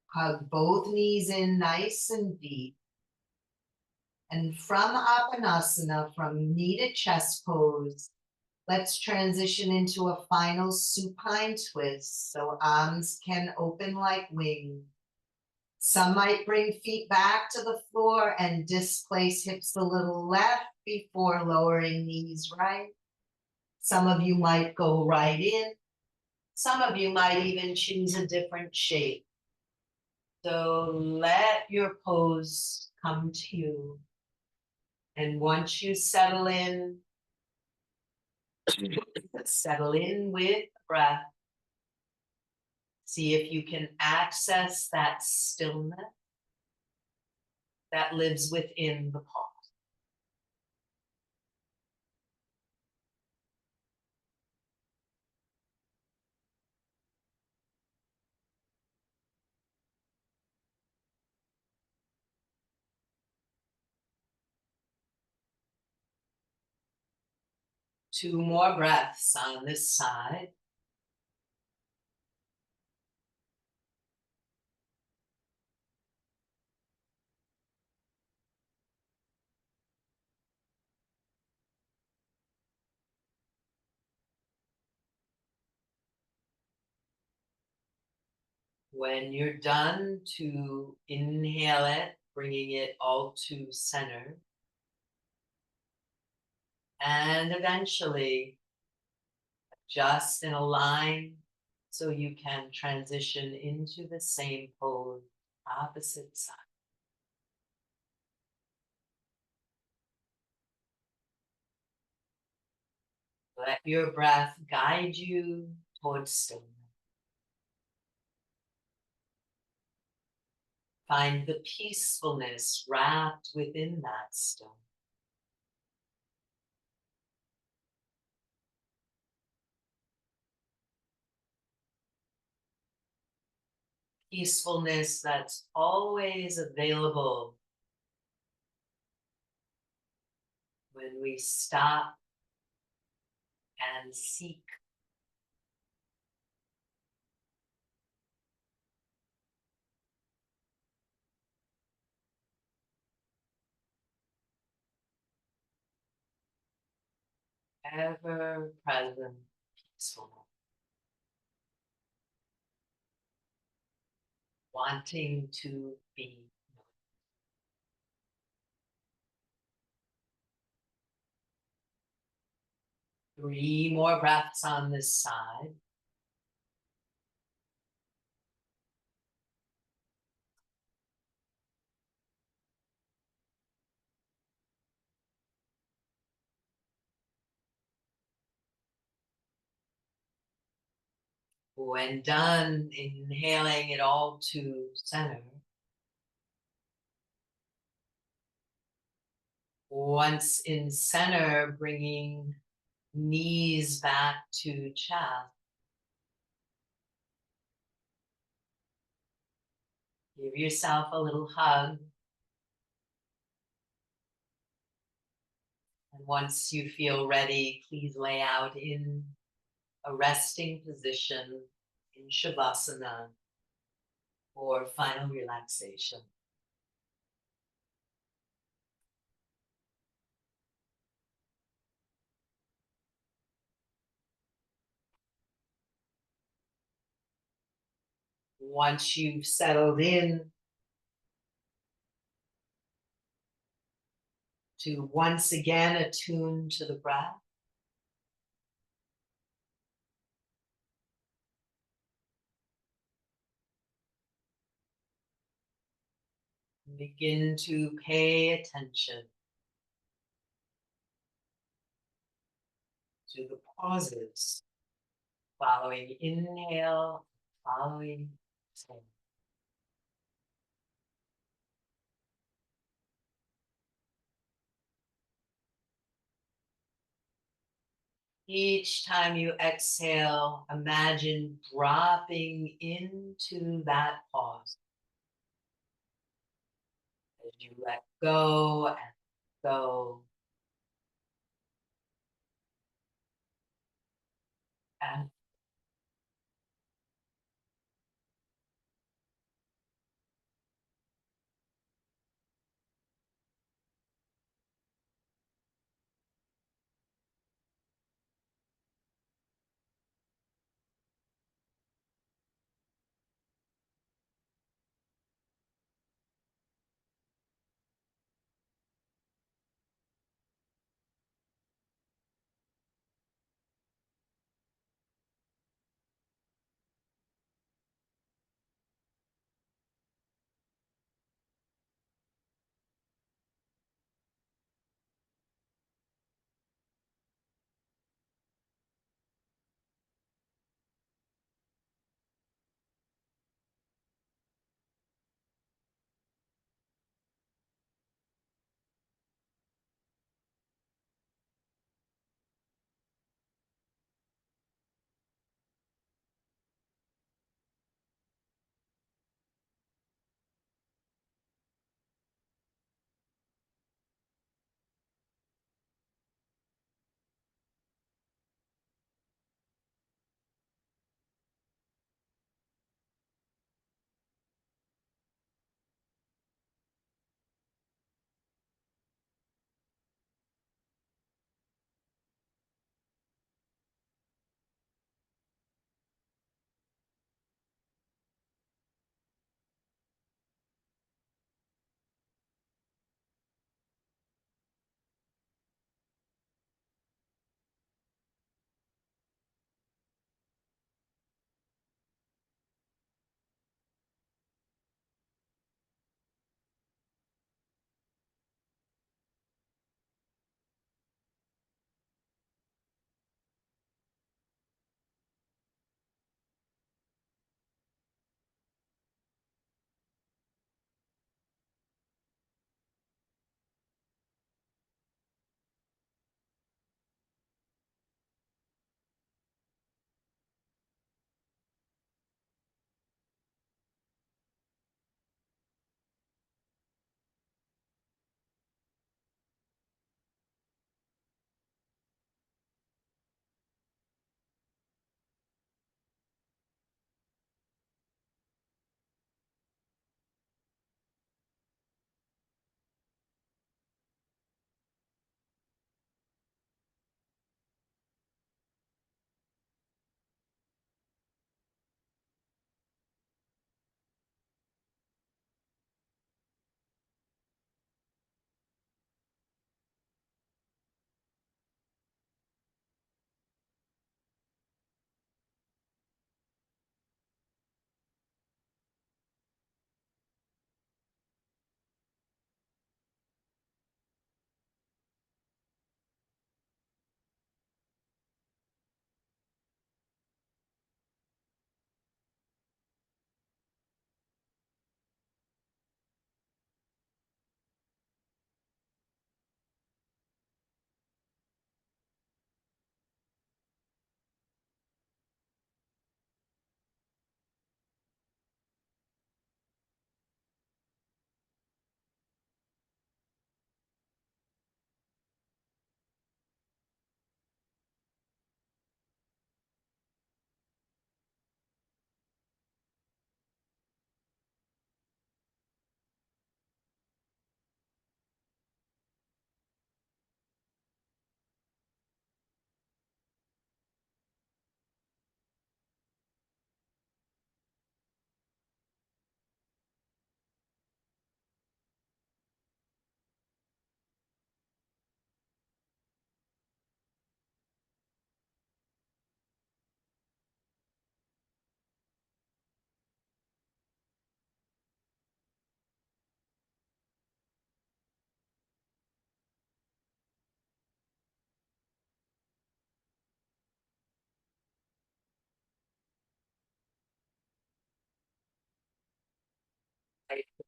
Hug both knees in nice and deep. And from Apanasana, from knee to chest pose, let's transition into a final supine twist so arms can open like wings. Some might bring feet back to the floor and displace hips a little left before lowering knees right. Some of you might go right in. Some of you might even choose a different shape. So let your pose come to you. And once you settle in with breath. See if you can access that stillness that lives within the pause. Two more breaths on this side. When you're done, to inhale it, bringing it all to center. And eventually, just in a line so you can transition into the same pose, opposite side. Let your breath guide you towards stillness. Find the peacefulness wrapped within that stillness. Peacefulness that's always available when we stop and seek. Ever present peacefulness. Wanting to be. 3 more breaths on this side. When done, inhaling it all to center. Once in center, bringing knees back to chest. Give yourself a little hug. And once you feel ready, please lay out in a resting position in Shavasana for final relaxation. Once you've settled in, to once again attune to the breath. Begin to pay attention to the pauses following inhale, following exhale. Each time you exhale, imagine dropping into that pause. As you let go and go. And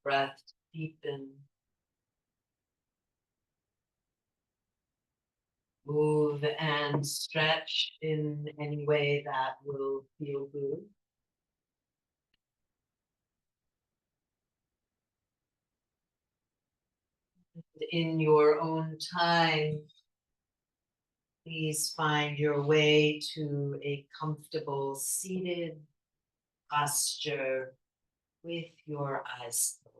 breath deepen. Move and stretch in any way that will feel good. In your own time, please find your way to a comfortable seated posture with your eyes closed.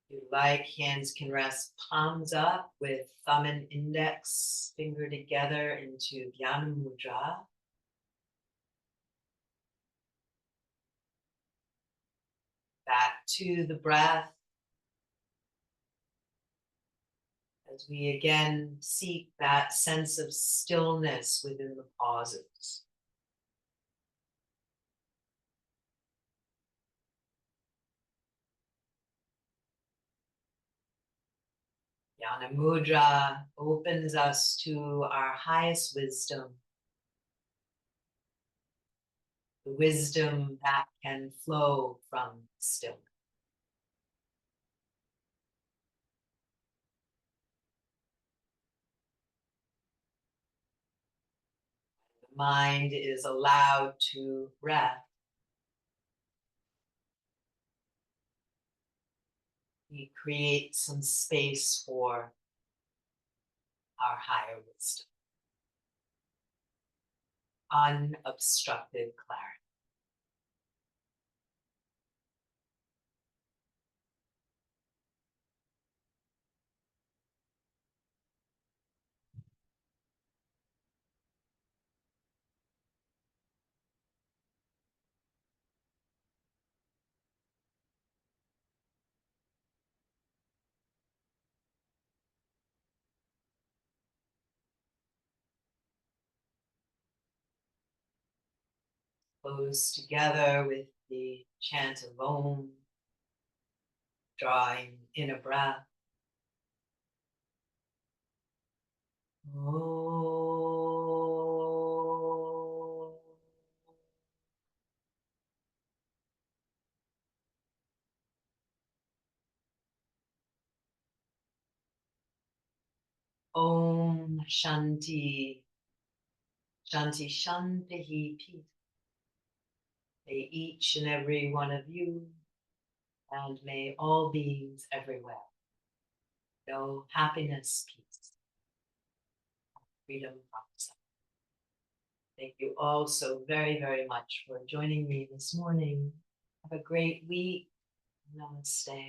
If you like, hands can rest palms up with thumb and index finger together into Dhyana Mudra. Back to the breath as we again seek that sense of stillness within the pauses. Dhyana Mudra opens us to our highest wisdom, the wisdom that can flow from stillness. The mind is allowed to rest. We create some space for our higher wisdom, unobstructed clarity. Close together with the chant of Om, drawing in a breath. Om Shanti, Shanti Shanti Peace. May each and every one of you, and may all beings everywhere know happiness, peace, freedom from suffering. Thank you all so very, very much for joining me this morning. Have a great week. Namaste.